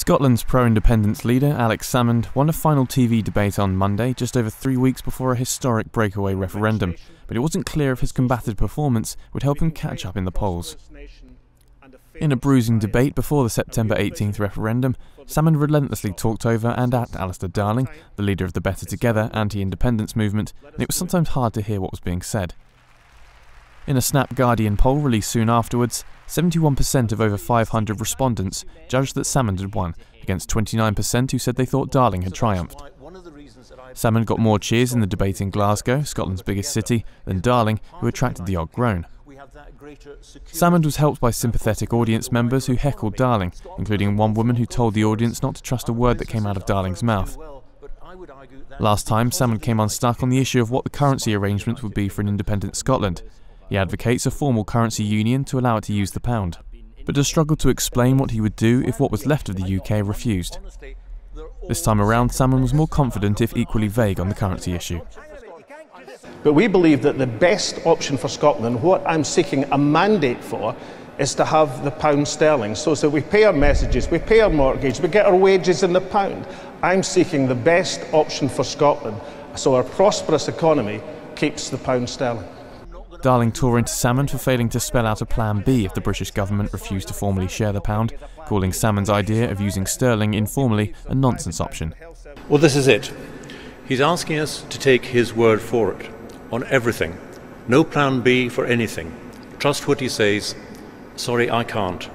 Scotland's pro-independence leader, Alex Salmond, won a final TV debate on Monday, just over 3 weeks before a historic breakaway referendum, but it wasn't clear if his combative performance would help him catch up in the polls. In a bruising debate before the September 18th referendum, Salmond relentlessly talked over and at Alistair Darling, the leader of the Better Together anti-independence movement, and it was sometimes hard to hear what was being said. In a Snap Guardian poll released soon afterwards, 71% of over 500 respondents judged that Salmond had won, against 29% who said they thought Darling had triumphed. Salmond got more cheers in the debate in Glasgow, Scotland's biggest city, than Darling, who attracted the odd groan. Salmond was helped by sympathetic audience members who heckled Darling, including one woman who told the audience not to trust a word that came out of Darling's mouth. Last time, Salmond came unstuck on the issue of what the currency arrangements would be for an independent Scotland. He advocates a formal currency union to allow it to use the pound, but does struggle to explain what he would do if what was left of the UK refused. This time around, Salmond was more confident if equally vague on the currency issue. But we believe that the best option for Scotland, what I'm seeking a mandate for, is to have the pound sterling, so that we pay our messages, we pay our mortgage, we get our wages in the pound. I'm seeking the best option for Scotland, so our prosperous economy keeps the pound sterling. Darling tore into Salmond for failing to spell out a plan B if the British government refused to formally share the pound, calling Salmond's idea of using sterling informally a nonsense option. Well, this is it. He's asking us to take his word for it, on everything. No plan B for anything. Trust what he says. Sorry, I can't.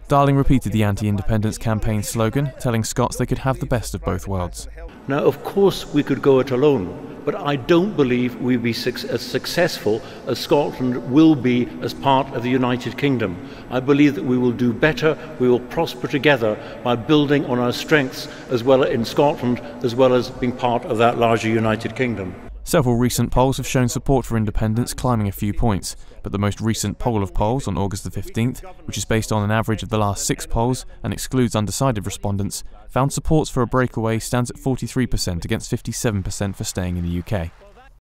Darling repeated the anti-independence campaign slogan, telling Scots they could have the best of both worlds. Now, of course, we could go it alone, but I don't believe we'll be as successful as Scotland will be as part of the United Kingdom. I believe that we will do better, we will prosper together by building on our strengths as well in Scotland, as well as being part of that larger United Kingdom. Several recent polls have shown support for independence climbing a few points, but the most recent poll of polls on August the 15th, which is based on an average of the last 6 polls and excludes undecided respondents, found support for a breakaway stands at 43% against 57% for staying in the UK.